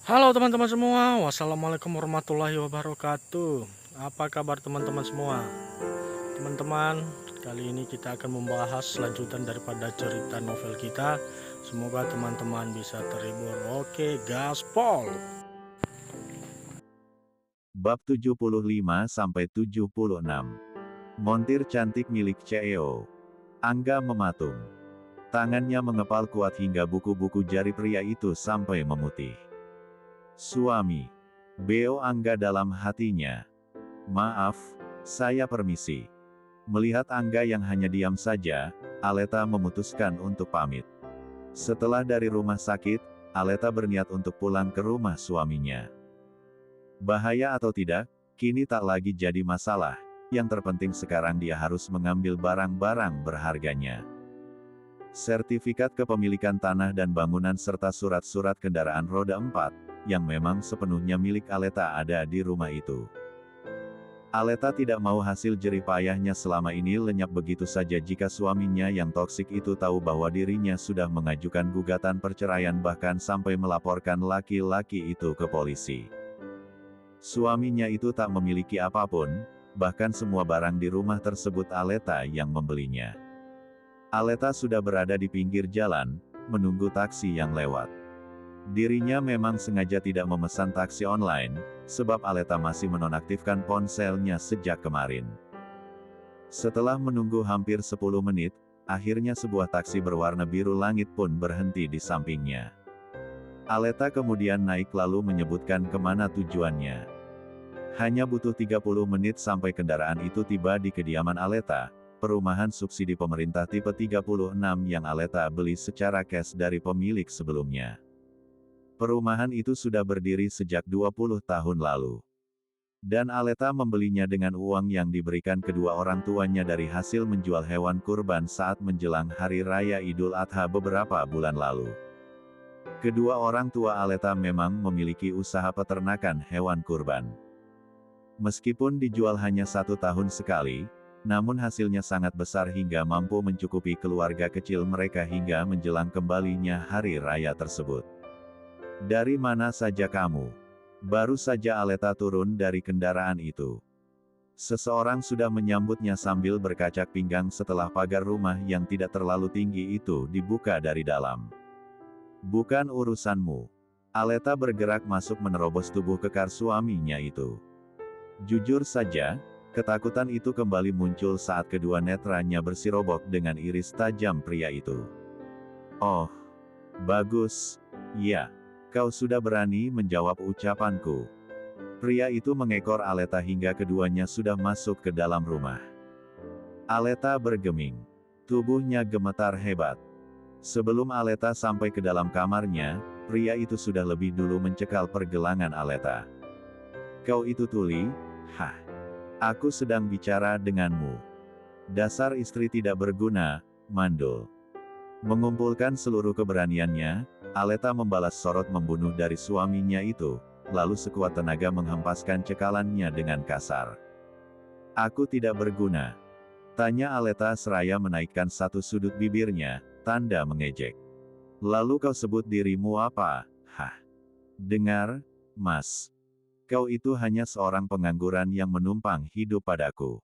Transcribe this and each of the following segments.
Halo teman-teman semua, wassalamualaikum warahmatullahi wabarakatuh. Apa kabar teman-teman semua? Teman-teman, kali ini kita akan membahas lanjutan daripada cerita novel kita. Semoga teman-teman bisa terhibur. Oke, gaspol. Bab 75-76. Montir cantik milik CEO. Angga mematung. Tangannya mengepal kuat hingga buku-buku jari pria itu sampai memutih. Suami. Beo Angga dalam hatinya. Maaf, saya permisi. Melihat Angga yang hanya diam saja, Aleta memutuskan untuk pamit. Setelah dari rumah sakit, Aleta berniat untuk pulang ke rumah suaminya. Bahaya atau tidak, kini tak lagi jadi masalah. Yang terpenting sekarang dia harus mengambil barang-barang berharganya. Sertifikat kepemilikan tanah dan bangunan serta surat-surat kendaraan roda 4, yang memang sepenuhnya milik Aleta ada di rumah itu. Aleta tidak mau hasil jerih payahnya selama ini lenyap begitu saja jika suaminya yang toksik itu tahu bahwa dirinya sudah mengajukan gugatan perceraian bahkan sampai melaporkan laki-laki itu ke polisi. Suaminya itu tak memiliki apapun, bahkan semua barang di rumah tersebut Aleta yang membelinya. Aleta sudah berada di pinggir jalan, menunggu taksi yang lewat. Dirinya memang sengaja tidak memesan taksi online, sebab Aleta masih menonaktifkan ponselnya sejak kemarin. Setelah menunggu hampir 10 menit, akhirnya sebuah taksi berwarna biru langit pun berhenti di sampingnya. Aleta kemudian naik lalu menyebutkan kemana tujuannya. Hanya butuh 30 menit sampai kendaraan itu tiba di kediaman Aleta, perumahan subsidi pemerintah tipe 36 yang Aleta beli secara cash dari pemilik sebelumnya. Perumahan itu sudah berdiri sejak 20 tahun lalu. Dan Aleta membelinya dengan uang yang diberikan kedua orang tuanya dari hasil menjual hewan kurban saat menjelang Hari Raya Idul Adha beberapa bulan lalu. Kedua orang tua Aleta memang memiliki usaha peternakan hewan kurban. Meskipun dijual hanya 1 tahun sekali, namun hasilnya sangat besar hingga mampu mencukupi keluarga kecil mereka hingga menjelang kembalinya hari raya tersebut. Dari mana saja kamu? Baru saja Aleta turun dari kendaraan itu. Seseorang sudah menyambutnya sambil berkacak pinggang setelah pagar rumah yang tidak terlalu tinggi itu dibuka dari dalam. Bukan urusanmu. Aleta bergerak masuk menerobos tubuh kekar suaminya itu. Jujur saja, ketakutan itu kembali muncul saat kedua netranya bersirobok dengan iris tajam pria itu. Oh, bagus. Ya, kau sudah berani menjawab ucapanku. Pria itu mengekor Aleta hingga keduanya sudah masuk ke dalam rumah. Aleta bergeming. Tubuhnya gemetar hebat. Sebelum Aleta sampai ke dalam kamarnya, pria itu sudah lebih dulu mencekal pergelangan Aleta. Kau itu tuli? Hah. Aku sedang bicara denganmu. Dasar istri tidak berguna, mandul. Mengumpulkan seluruh keberaniannya, Aleta membalas sorot membunuh dari suaminya itu, lalu sekuat tenaga menghempaskan cekalannya dengan kasar. Aku tidak berguna. Tanya Aleta seraya menaikkan satu sudut bibirnya, tanda mengejek. Lalu kau sebut dirimu apa? Hah. Dengar, Mas. Kau itu hanya seorang pengangguran yang menumpang hidup padaku.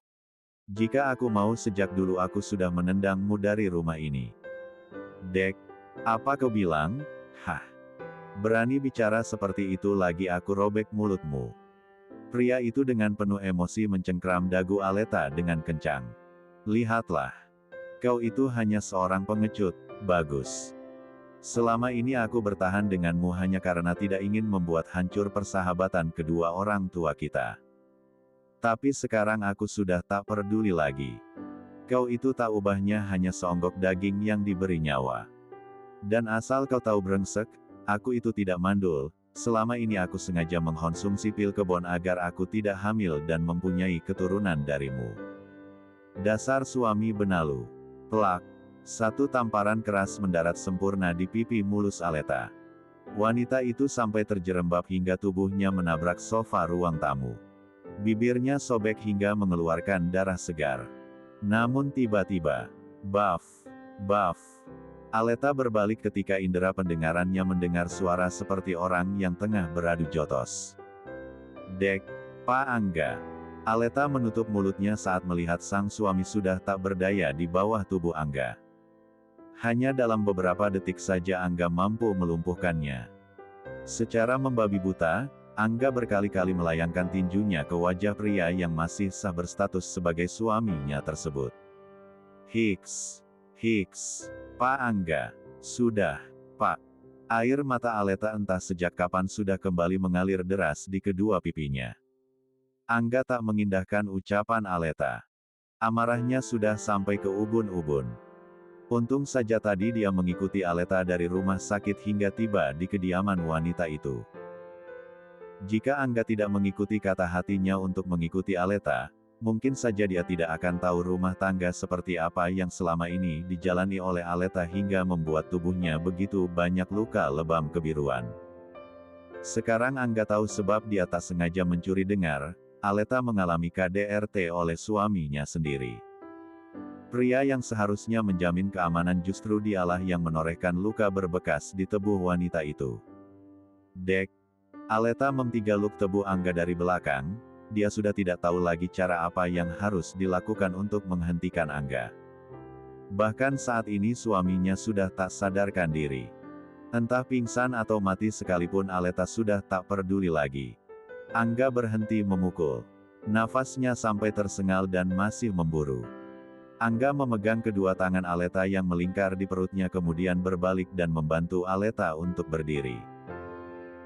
Jika aku mau sejak dulu aku sudah menendangmu dari rumah ini. Dek, apa kau bilang? Hah. Berani bicara seperti itu lagi aku robek mulutmu. Pria itu dengan penuh emosi mencengkram dagu Aleta dengan kencang. Lihatlah. Kau itu hanya seorang pengecut, bagus. Selama ini aku bertahan denganmu hanya karena tidak ingin membuat hancur persahabatan kedua orang tua kita. Tapi sekarang aku sudah tak peduli lagi. Kau itu tak ubahnya hanya seonggok daging yang diberi nyawa. Dan asal kau tahu brengsek, aku itu tidak mandul, selama ini aku sengaja mengkonsumsi pil kebon agar aku tidak hamil dan mempunyai keturunan darimu. Dasar suami benalu. Plak. Satu tamparan keras mendarat sempurna di pipi mulus Aleta. Wanita itu sampai terjerembab hingga tubuhnya menabrak sofa ruang tamu. Bibirnya sobek hingga mengeluarkan darah segar. Namun tiba-tiba, baf, baf. Aleta berbalik ketika indera pendengarannya mendengar suara seperti orang yang tengah beradu jotos. "Dek, Pak Angga." Aleta menutup mulutnya saat melihat sang suami sudah tak berdaya di bawah tubuh Angga. Hanya dalam beberapa detik saja Angga mampu melumpuhkannya. Secara membabi buta, Angga berkali-kali melayangkan tinjunya ke wajah pria yang masih sah berstatus sebagai suaminya tersebut. "Hiks, Hiks, Pak Angga, sudah, Pak." Air mata Aleta entah sejak kapan sudah kembali mengalir deras di kedua pipinya. Angga tak mengindahkan ucapan Aleta. Amarahnya sudah sampai ke ubun-ubun. Untung saja tadi dia mengikuti Aleta dari rumah sakit hingga tiba di kediaman wanita itu. Jika Angga tidak mengikuti kata hatinya untuk mengikuti Aleta, mungkin saja dia tidak akan tahu rumah tangga seperti apa yang selama ini dijalani oleh Aleta hingga membuat tubuhnya begitu banyak luka lebam kebiruan. Sekarang Angga tahu sebab dia tak sengaja mencuri dengar, Aleta mengalami KDRT oleh suaminya sendiri. Pria yang seharusnya menjamin keamanan justru dialah yang menorehkan luka berbekas di tubuh wanita itu. "Dek." Aleta mentigaluk tubuh Angga dari belakang, dia sudah tidak tahu lagi cara apa yang harus dilakukan untuk menghentikan Angga. Bahkan saat ini suaminya sudah tak sadarkan diri. Entah pingsan atau mati sekalipun Aleta sudah tak peduli lagi. Angga berhenti memukul. Nafasnya sampai tersengal dan masih memburu. Angga memegang kedua tangan Aleta yang melingkar di perutnya kemudian berbalik dan membantu Aleta untuk berdiri.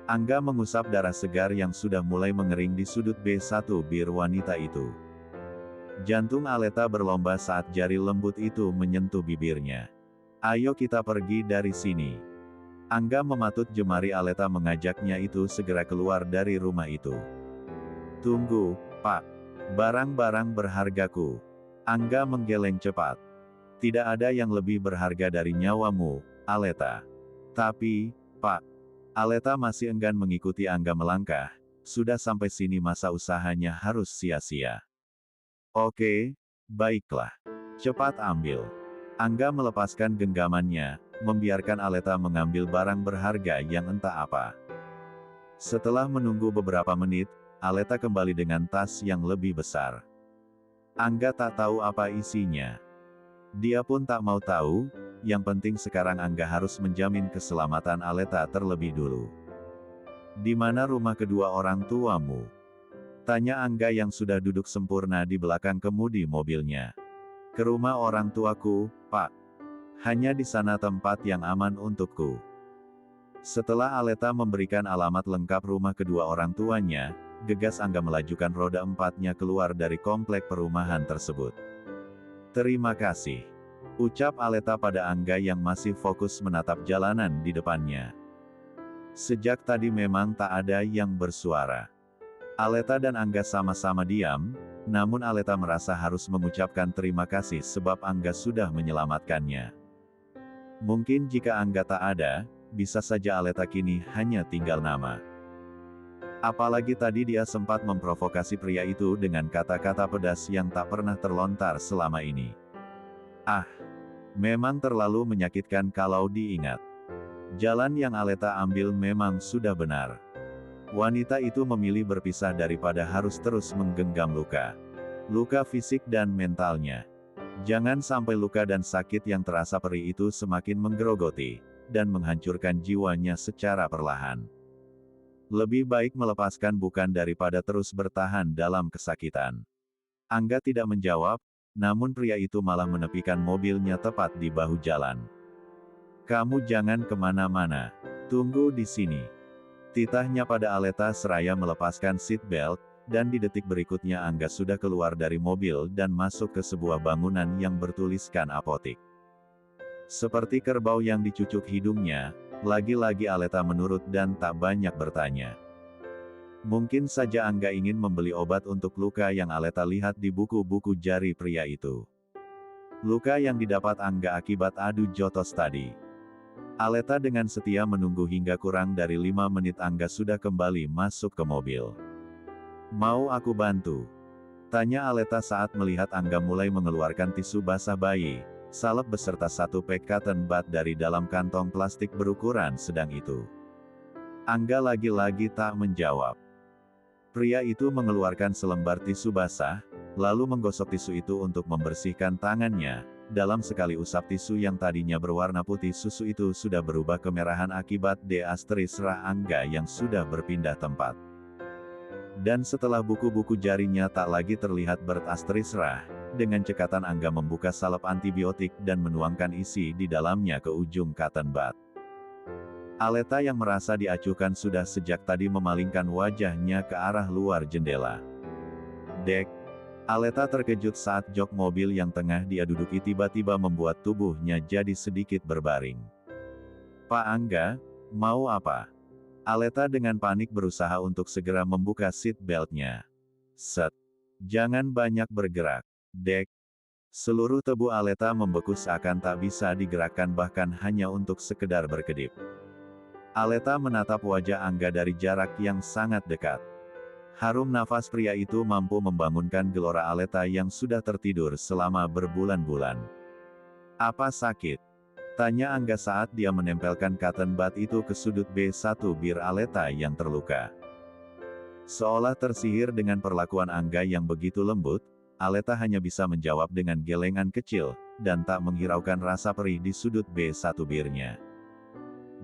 Angga mengusap darah segar yang sudah mulai mengering di sudut B1 bir wanita itu. Jantung Aleta berlomba saat jari lembut itu menyentuh bibirnya. "Ayo kita pergi dari sini." Angga mematut jemari Aleta mengajaknya itu segera keluar dari rumah itu. "Tunggu, Pak. Barang-barang berhargaku." Angga menggeleng cepat. "Tidak ada yang lebih berharga dari nyawamu, Aleta." "Tapi, Pak." Aleta masih enggan mengikuti Angga melangkah. Sudah sampai sini masa usahanya harus sia-sia. "Oke, baiklah. Cepat ambil." Angga melepaskan genggamannya, membiarkan Aleta mengambil barang berharga yang entah apa. Setelah menunggu beberapa menit, Aleta kembali dengan tas yang lebih besar. Angga tak tahu apa isinya. Dia pun tak mau tahu, yang penting sekarang Angga harus menjamin keselamatan Aleta terlebih dulu. "Di mana rumah kedua orang tuamu?" tanya Angga yang sudah duduk sempurna di belakang kemudi mobilnya. "Ke rumah orang tuaku, Pak. Hanya di sana tempat yang aman untukku." Setelah Aleta memberikan alamat lengkap rumah kedua orang tuanya, gegas Angga melajukan roda empatnya keluar dari komplek perumahan tersebut. "Terima kasih," ucap Aleta pada Angga yang masih fokus menatap jalanan di depannya. Sejak tadi memang tak ada yang bersuara. Aleta dan Angga sama-sama diam, namun Aleta merasa harus mengucapkan terima kasih sebab Angga sudah menyelamatkannya. Mungkin jika Angga tak ada, bisa saja Aleta kini hanya tinggal nama. Apalagi tadi dia sempat memprovokasi pria itu dengan kata-kata pedas yang tak pernah terlontar selama ini. Memang terlalu menyakitkan kalau diingat. Jalan yang Aleta ambil memang sudah benar. Wanita itu memilih berpisah daripada harus terus menggenggam luka. Luka fisik dan mentalnya. Jangan sampai luka dan sakit yang terasa perih itu semakin menggerogoti, dan menghancurkan jiwanya secara perlahan. Lebih baik melepaskan bukan daripada terus bertahan dalam kesakitan. Angga tidak menjawab, namun pria itu malah menepikan mobilnya tepat di bahu jalan. "Kamu jangan kemana-mana. Tunggu di sini." Titahnya pada Aleta seraya melepaskan seat belt, dan di detik berikutnya Angga sudah keluar dari mobil dan masuk ke sebuah bangunan yang bertuliskan apotik. Seperti kerbau yang dicucuk hidungnya, lagi-lagi Aleta menurut dan tak banyak bertanya. Mungkin saja Angga ingin membeli obat untuk luka yang Aleta lihat di buku-buku jari pria itu. Luka yang didapat Angga akibat adu jotos tadi. Aleta dengan setia menunggu hingga kurang dari 5 menit Angga sudah kembali masuk ke mobil. "Mau aku bantu?" tanya Aleta saat melihat Angga mulai mengeluarkan tisu basah bayi, salep beserta satu pek cotton bud dari dalam kantong plastik berukuran sedang itu. Angga lagi-lagi tak menjawab. Pria itu mengeluarkan selembar tisu basah, lalu menggosok tisu itu untuk membersihkan tangannya. Dalam sekali usap tisu yang tadinya berwarna putih, susu itu sudah berubah kemerahan akibat Angga yang sudah berpindah tempat. Dan setelah buku-buku jarinya tak lagi terlihat berasterisk, dengan cekatan Angga membuka salep antibiotik dan menuangkan isi di dalamnya ke ujung cotton bud. Aleta yang merasa diacuhkan sudah sejak tadi memalingkan wajahnya ke arah luar jendela. Dek! Aleta terkejut saat jok mobil yang tengah dia duduki tiba-tiba membuat tubuhnya jadi sedikit berbaring. Pak Angga, mau apa? Aleta dengan panik berusaha untuk segera membuka seat belt-nya. Set! Jangan banyak bergerak, Dek! Seluruh tubuh Aleta membeku seakan tak bisa digerakkan bahkan hanya untuk sekedar berkedip. Aleta menatap wajah Angga dari jarak yang sangat dekat. Harum nafas pria itu mampu membangunkan gelora Aleta yang sudah tertidur selama berbulan-bulan. Apa sakit? Tanya Angga saat dia menempelkan cotton bud itu ke sudut B1 bir Aleta yang terluka. Seolah tersihir dengan perlakuan Angga yang begitu lembut, Aleta hanya bisa menjawab dengan gelengan kecil, dan tak menghiraukan rasa perih di sudut B1 birnya.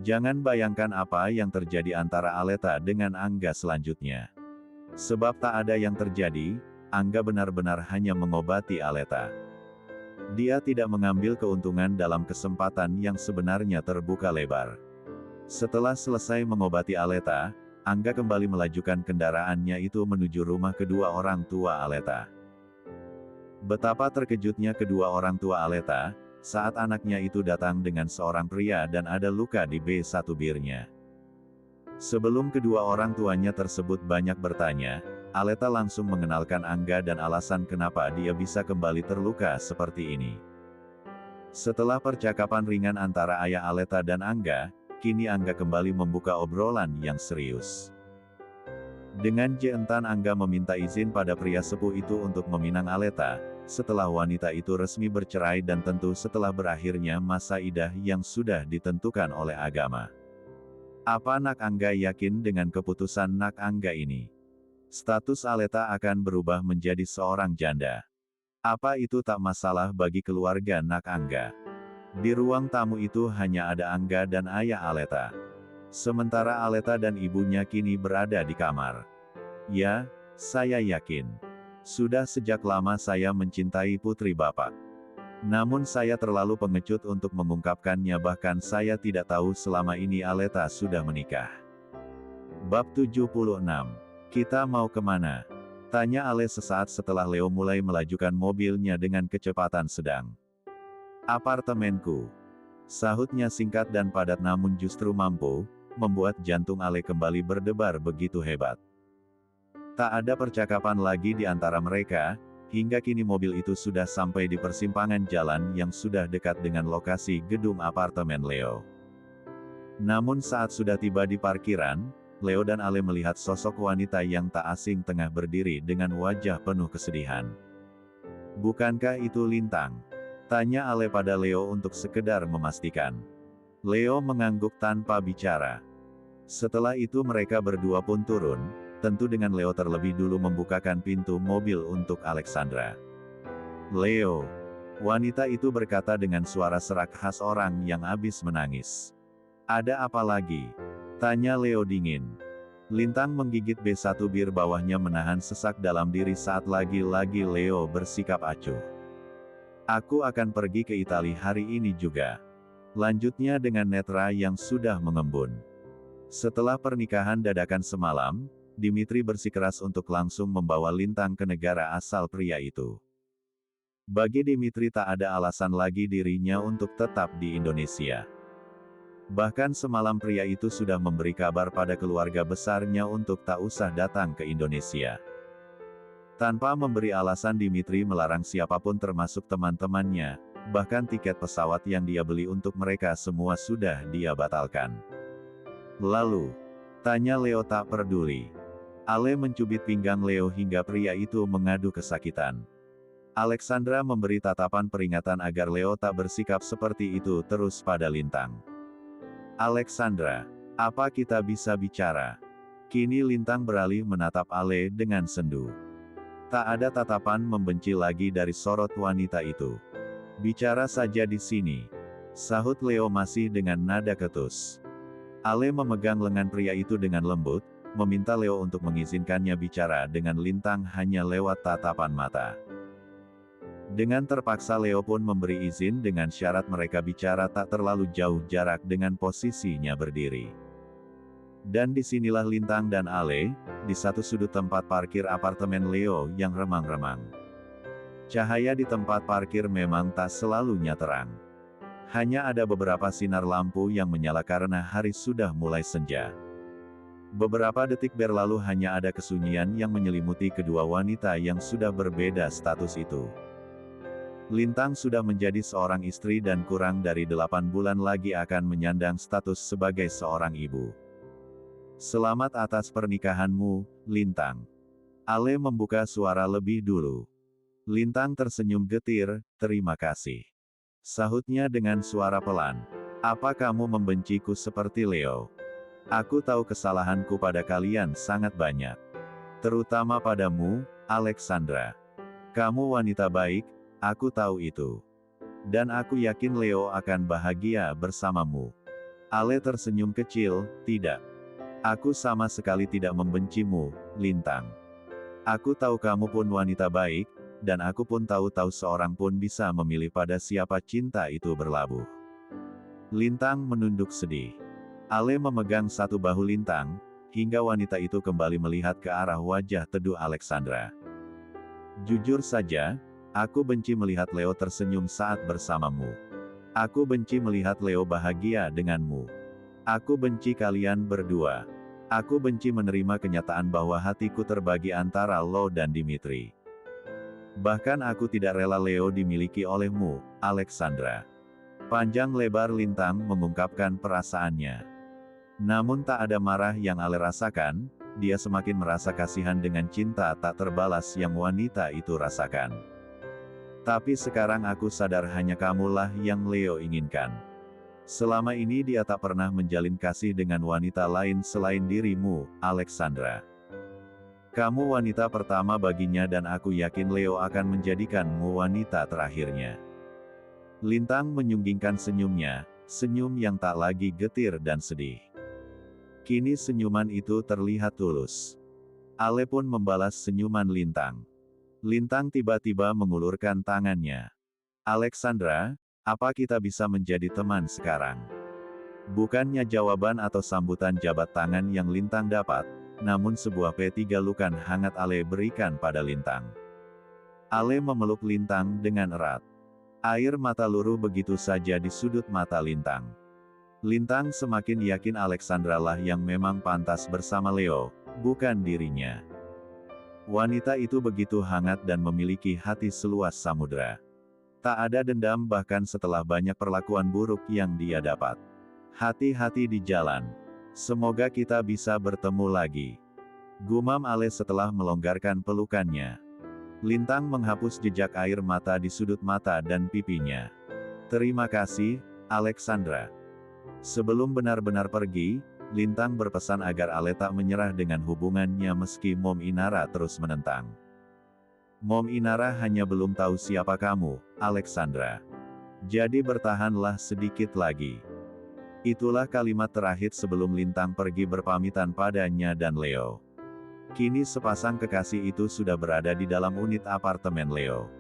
Jangan bayangkan apa yang terjadi antara Aleta dengan Angga selanjutnya. Sebab tak ada yang terjadi, Angga benar-benar hanya mengobati Aleta. Dia tidak mengambil keuntungan dalam kesempatan yang sebenarnya terbuka lebar. Setelah selesai mengobati Aleta, Angga kembali melajukan kendaraannya itu menuju rumah kedua orang tua Aleta. Betapa terkejutnya kedua orang tua Aleta, saat anaknya itu datang dengan seorang pria dan ada luka di B1 birnya. Sebelum kedua orang tuanya tersebut banyak bertanya, Aleta langsung mengenalkan Angga dan alasan kenapa dia bisa kembali terluka seperti ini. Setelah percakapan ringan antara ayah Aleta dan Angga, kini Angga kembali membuka obrolan yang serius. Dengan jentan Angga meminta izin pada pria sepuh itu untuk meminang Aleta, setelah wanita itu resmi bercerai dan tentu setelah berakhirnya masa iddah yang sudah ditentukan oleh agama. Apa Nak Angga yakin dengan keputusan Nak Angga ini? Status Aleta akan berubah menjadi seorang janda. Apa itu tak masalah bagi keluarga Nak Angga? Di ruang tamu itu hanya ada Angga dan ayah Aleta. Sementara Aleta dan ibunya kini berada di kamar. Ya, saya yakin. Sudah sejak lama saya mencintai putri Bapak. Namun saya terlalu pengecut untuk mengungkapkannya, bahkan saya tidak tahu selama ini Aleta sudah menikah. Bab 76. Kita mau kemana? Tanya Ale sesaat setelah Leo mulai melajukan mobilnya dengan kecepatan sedang. Apartemenku. Sahutnya singkat dan padat namun justru mampu membuat jantung Ale kembali berdebar begitu hebat. Tak ada percakapan lagi di antara mereka. Hingga kini mobil itu sudah sampai di persimpangan jalan yang sudah dekat dengan lokasi gedung apartemen Leo. Namun saat sudah tiba di parkiran, Leo dan Ale melihat sosok wanita yang tak asing tengah berdiri dengan wajah penuh kesedihan. Bukankah itu Lintang? Tanya Ale pada Leo untuk sekedar memastikan. Leo mengangguk tanpa bicara. Setelah itu mereka berdua pun turun. Tentu dengan Leo terlebih dulu membukakan pintu mobil untuk Alexandra. Leo. Wanita itu berkata dengan suara serak khas orang yang habis menangis. Ada apa lagi? Tanya Leo dingin. Lintang menggigit B1 bir bawahnya menahan sesak dalam diri saat lagi-lagi Leo bersikap acuh. Aku akan pergi ke Italia hari ini juga. Lanjutnya dengan netra yang sudah mengembun. Setelah pernikahan dadakan semalam, Dimitri bersikeras untuk langsung membawa Lintang ke negara asal pria itu. Bagi Dimitri tak ada alasan lagi dirinya untuk tetap di Indonesia. Bahkan semalam pria itu sudah memberi kabar pada keluarga besarnya untuk tak usah datang ke Indonesia. Tanpa memberi alasan Dimitri melarang siapapun termasuk teman-temannya, bahkan tiket pesawat yang dia beli untuk mereka semua sudah dia batalkan. Lalu, tanya Leo tak peduli. Ale mencubit pinggang Leo hingga pria itu mengadu kesakitan. Alexandra memberi tatapan peringatan agar Leo tak bersikap seperti itu terus pada Lintang. Alexandra, apa kita bisa bicara? Kini Lintang beralih menatap Ale dengan sendu. Tak ada tatapan membenci lagi dari sorot wanita itu. Bicara saja di sini, sahut Leo masih dengan nada ketus. Ale memegang lengan pria itu dengan lembut, meminta Leo untuk mengizinkannya bicara dengan Lintang hanya lewat tatapan mata. Dengan terpaksa Leo pun memberi izin dengan syarat mereka bicara tak terlalu jauh jarak dengan posisinya berdiri. Dan disinilah Lintang dan Ale, di satu sudut tempat parkir apartemen Leo yang remang-remang. Cahaya di tempat parkir memang tak selalunya terang. Hanya ada beberapa sinar lampu yang menyala karena hari sudah mulai senja. Beberapa detik berlalu hanya ada kesunyian yang menyelimuti kedua wanita yang sudah berbeda status itu. Lintang sudah menjadi seorang istri dan kurang dari 8 bulan lagi akan menyandang status sebagai seorang ibu. Selamat atas pernikahanmu, Lintang. Ale membuka suara lebih dulu. Lintang tersenyum getir, terima kasih. Sahutnya dengan suara pelan. Apa kamu membenciku seperti Leo? Aku tahu kesalahanku pada kalian sangat banyak. Terutama padamu, Alexandra. Kamu wanita baik, aku tahu itu. Dan aku yakin Leo akan bahagia bersamamu. Ale tersenyum kecil, tidak. Aku sama sekali tidak membencimu, Lintang. Aku tahu kamu pun wanita baik, dan aku pun tahu seorang pun bisa memilih pada siapa cinta itu berlabuh. Lintang menunduk sedih. Ale memegang satu bahu Lintang, hingga wanita itu kembali melihat ke arah wajah teduh Alexandra. Jujur saja, aku benci melihat Leo tersenyum saat bersamamu. Aku benci melihat Leo bahagia denganmu. Aku benci kalian berdua. Aku benci menerima kenyataan bahwa hatiku terbagi antara lo dan Dimitri. Bahkan aku tidak rela Leo dimiliki olehmu, Alexandra. Panjang lebar Lintang mengungkapkan perasaannya. Namun tak ada marah yang Ale rasakan, dia semakin merasa kasihan dengan cinta tak terbalas yang wanita itu rasakan. Tapi sekarang aku sadar hanya kamulah yang Leo inginkan. Selama ini dia tak pernah menjalin kasih dengan wanita lain selain dirimu, Alexandra. Kamu wanita pertama baginya dan aku yakin Leo akan menjadikanmu wanita terakhirnya. Lintang menyunggingkan senyumnya, senyum yang tak lagi getir dan sedih. Kini senyuman itu terlihat tulus. Ale pun membalas senyuman Lintang. Lintang tiba-tiba mengulurkan tangannya. Alexandra, apa kita bisa menjadi teman sekarang? Bukannya jawaban atau sambutan jabat tangan yang Lintang dapat, namun sebuah pelukan hangat Ale berikan pada Lintang. Ale memeluk Lintang dengan erat. Air mata luruh begitu saja di sudut mata Lintang. Lintang semakin yakin Alexandra lah yang memang pantas bersama Leo, bukan dirinya. Wanita itu begitu hangat dan memiliki hati seluas samudera. Tak ada dendam bahkan setelah banyak perlakuan buruk yang dia dapat. Hati-hati di jalan. Semoga kita bisa bertemu lagi. Gumam Ale setelah melonggarkan pelukannya. Lintang menghapus jejak air mata di sudut mata dan pipinya. Terima kasih, Alexandra. Sebelum benar-benar pergi, Lintang berpesan agar Ale tak menyerah dengan hubungannya meski Mom Inara terus menentang. Mom Inara hanya belum tahu siapa kamu, Alexandra. Jadi bertahanlah sedikit lagi. Itulah kalimat terakhir sebelum Lintang pergi berpamitan padanya dan Leo. Kini sepasang kekasih itu sudah berada di dalam unit apartemen Leo.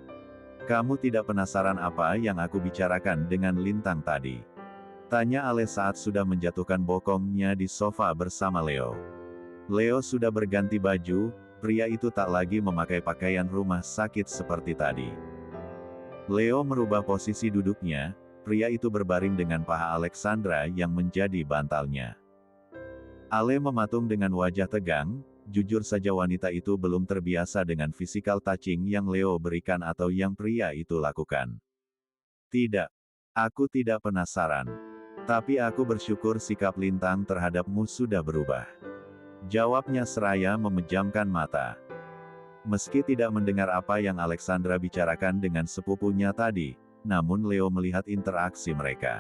Kamu tidak penasaran apa yang aku bicarakan dengan Lintang tadi? Tanya Ale saat sudah menjatuhkan bokongnya di sofa bersama Leo. Leo sudah berganti baju. Pria itu tak lagi memakai pakaian rumah sakit seperti tadi. Leo merubah posisi duduknya, pria itu berbaring dengan paha Alexandra yang menjadi bantalnya. Ale mematung dengan wajah tegang, jujur saja wanita itu belum terbiasa dengan physical touching yang Leo berikan atau yang pria itu lakukan. Tidak. Aku tidak penasaran. Tapi aku bersyukur sikap Lintang terhadapmu sudah berubah. Jawabnya seraya memejamkan mata. Meski tidak mendengar apa yang Alexandra bicarakan dengan sepupunya tadi, namun Leo melihat interaksi mereka.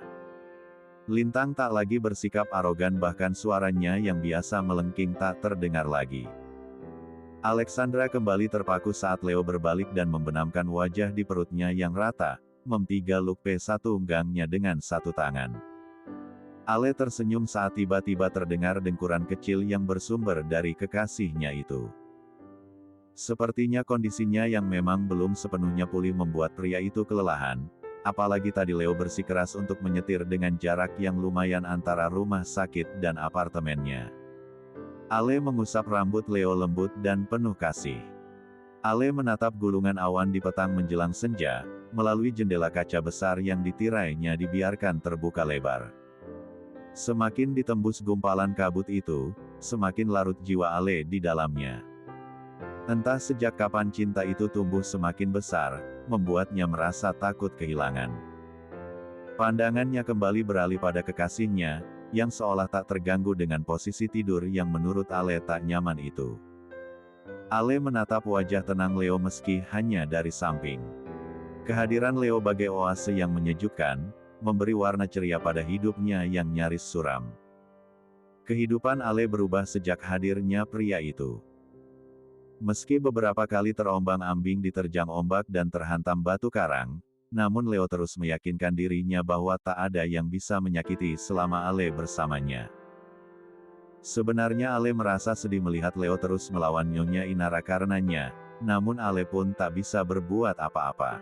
Lintang tak lagi bersikap arogan, bahkan suaranya yang biasa melengking tak terdengar lagi. Alexandra kembali terpaku saat Leo berbalik dan membenamkan wajah di perutnya yang rata, memtiga P1 gangnya dengan satu tangan. Ale tersenyum saat tiba-tiba terdengar dengkuran kecil yang bersumber dari kekasihnya itu. Sepertinya kondisinya yang memang belum sepenuhnya pulih membuat pria itu kelelahan, apalagi tadi Leo bersikeras untuk menyetir dengan jarak yang lumayan antara rumah sakit dan apartemennya. Ale mengusap rambut Leo lembut dan penuh kasih. Ale menatap gulungan awan di petang menjelang senja, melalui jendela kaca besar yang ditirainya dibiarkan terbuka lebar. Semakin ditembus gumpalan kabut itu, semakin larut jiwa Ale di dalamnya. Entah sejak kapan cinta itu tumbuh semakin besar, membuatnya merasa takut kehilangan. Pandangannya kembali beralih pada kekasihnya, yang seolah tak terganggu dengan posisi tidur yang menurut Ale tak nyaman itu. Ale menatap wajah tenang Leo meski hanya dari samping. Kehadiran Leo bagai oase yang menyejukkan, memberi warna ceria pada hidupnya yang nyaris suram. Kehidupan Ale berubah sejak hadirnya pria itu. Meski beberapa kali terombang-ambing diterjang ombak dan terhantam batu karang, namun Leo terus meyakinkan dirinya bahwa tak ada yang bisa menyakiti selama Ale bersamanya. Sebenarnya Ale merasa sedih melihat Leo terus melawan Nyonya Inara karenanya, namun Ale pun tak bisa berbuat apa-apa.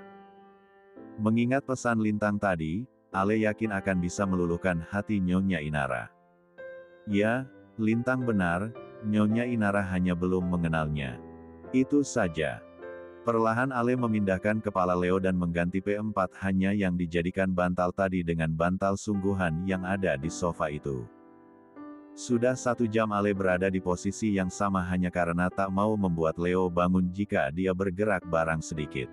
Mengingat pesan Lintang tadi, Ale yakin akan bisa meluluhkan hati Nyonya Inara. Ya, Lintang benar, Nyonya Inara hanya belum mengenalnya. Itu saja. Perlahan Ale memindahkan kepala Leo dan mengganti P4 hanya yang dijadikan bantal tadi dengan bantal sungguhan yang ada di sofa itu. Sudah 1 jam Ale berada di posisi yang sama hanya karena tak mau membuat Leo bangun jika dia bergerak barang sedikit.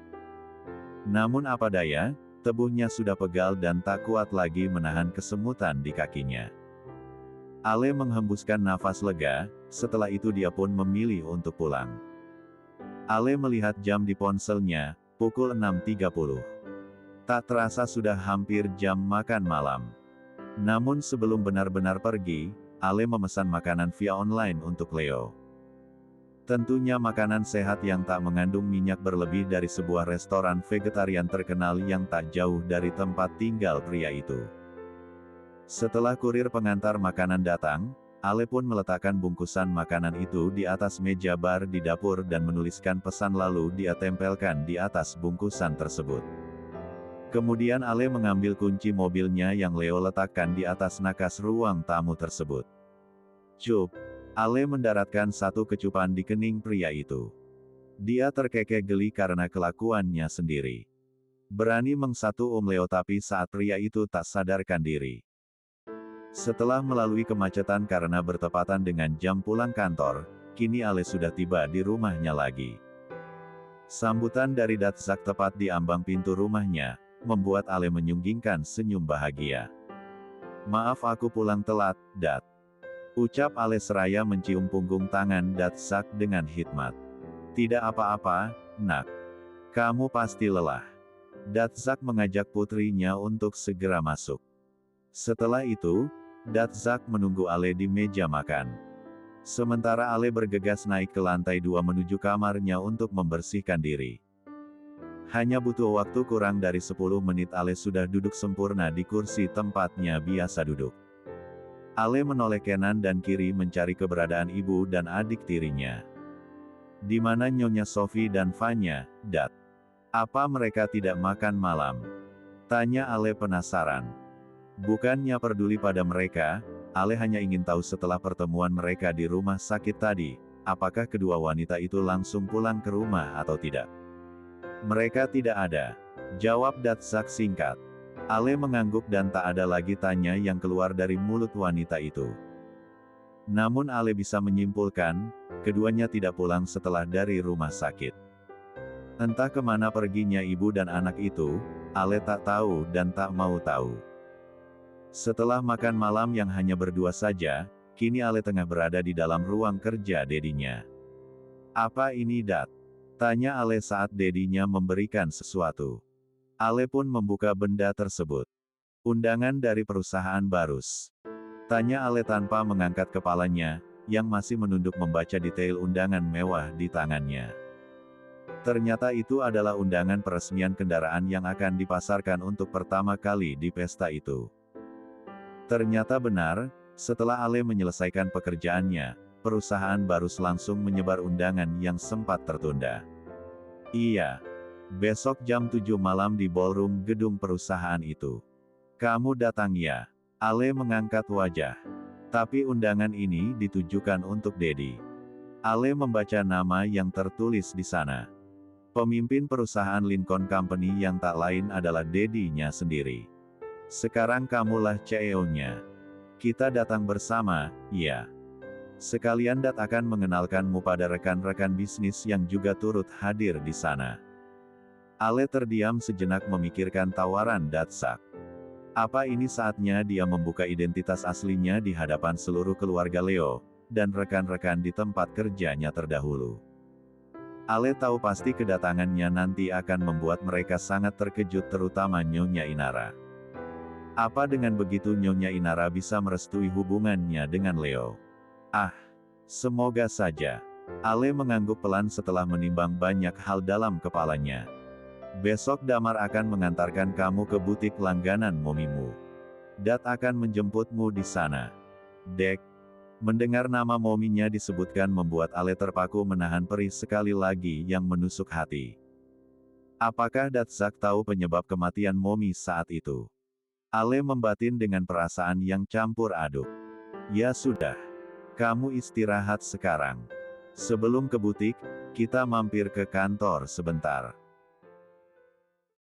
Namun apa daya, tubuhnya sudah pegal dan tak kuat lagi menahan kesemutan di kakinya. Ale menghembuskan nafas lega, setelah itu dia pun memilih untuk pulang. Ale melihat jam di ponselnya, pukul 6.30. Tak terasa sudah hampir jam makan malam. Namun sebelum benar-benar pergi, Ale memesan makanan via online untuk Leo. Tentunya makanan sehat yang tak mengandung minyak berlebih dari sebuah restoran vegetarian terkenal yang tak jauh dari tempat tinggal pria itu. Setelah kurir pengantar makanan datang, Ale pun meletakkan bungkusan makanan itu di atas meja bar di dapur dan menuliskan pesan lalu dia tempelkan di atas bungkusan tersebut. Kemudian Ale mengambil kunci mobilnya yang Leo letakkan di atas nakas ruang tamu tersebut. Cup! Ale mendaratkan satu kecupan di kening pria itu. Dia terkekeh geli karena kelakuannya sendiri. Berani mengsatu Leo tapi saat pria itu tak sadarkan diri. Setelah melalui kemacetan karena bertepatan dengan jam pulang kantor, kini Ale sudah tiba di rumahnya lagi. Sambutan dari Datzak tepat di ambang pintu rumahnya, membuat Ale menyunggingkan senyum bahagia. "Maaf aku pulang telat, Dat," ucap Ale seraya mencium punggung tangan Datzak dengan hikmat. "Tidak apa-apa, Nak. Kamu pasti lelah." Datzak mengajak putrinya untuk segera masuk. Setelah itu, Datzak menunggu Ale di meja makan. Sementara Ale bergegas naik ke lantai 2 menuju kamarnya untuk membersihkan diri. Hanya butuh waktu kurang dari 10 menit Ale sudah duduk sempurna di kursi tempatnya biasa duduk. Ale menoleh kanan dan kiri mencari keberadaan ibu dan adik tirinya. "Di mana Nyonya Sophie dan Vanya, Dat? Apa mereka tidak makan malam?" tanya Ale penasaran. Bukannya peduli pada mereka, Ale hanya ingin tahu setelah pertemuan mereka di rumah sakit tadi, apakah kedua wanita itu langsung pulang ke rumah atau tidak. "Mereka tidak ada," jawab Datzak singkat. Ale mengangguk dan tak ada lagi tanya yang keluar dari mulut wanita itu. Namun Ale bisa menyimpulkan, keduanya tidak pulang setelah dari rumah sakit. Entah kemana perginya ibu dan anak itu, Ale tak tahu dan tak mau tahu. Setelah makan malam yang hanya berdua saja, kini Ale tengah berada di dalam ruang kerja dedinya. "Apa ini, Dat?" Tanya Ale saat dedinya memberikan sesuatu. Ale pun membuka benda tersebut. Undangan dari perusahaan Barus. Tanya Ale tanpa mengangkat kepalanya, yang masih menunduk membaca detail undangan mewah di tangannya. Ternyata itu adalah undangan peresmian kendaraan yang akan dipasarkan untuk pertama kali di pesta itu. Ternyata benar, setelah Ale menyelesaikan pekerjaannya, perusahaan Barus langsung menyebar undangan yang sempat tertunda. Iya. Besok jam 7 malam di ballroom gedung perusahaan itu. Kamu datang ya? Ale mengangkat wajah. Tapi undangan ini ditujukan untuk Dedi. Ale membaca nama yang tertulis di sana. Pemimpin perusahaan Lincoln Company yang tak lain adalah Dedinya sendiri. Sekarang kamulah CEO-nya. Kita datang bersama, ya. Sekalian Dat akan mengenalkanmu pada rekan-rekan bisnis yang juga turut hadir di sana. Ale terdiam sejenak memikirkan tawaran Datsak. Apa ini saatnya dia membuka identitas aslinya di hadapan seluruh keluarga Leo, dan rekan-rekan di tempat kerjanya terdahulu. Ale tahu pasti kedatangannya nanti akan membuat mereka sangat terkejut terutama Nyonya Inara. Apa dengan begitu Nyonya Inara bisa merestui hubungannya dengan Leo? Ah, semoga saja. Ale mengangguk pelan setelah menimbang banyak hal dalam kepalanya. Besok Damar akan mengantarkan kamu ke butik langganan momimu. Dat akan menjemputmu di sana. Dek. Mendengar nama mominya disebutkan membuat Ale terpaku menahan perih sekali lagi yang menusuk hati. Apakah Datsak tahu penyebab kematian momi saat itu? Ale membatin dengan perasaan yang campur aduk. Ya sudah. Kamu istirahat sekarang. Sebelum ke butik, kita mampir ke kantor sebentar.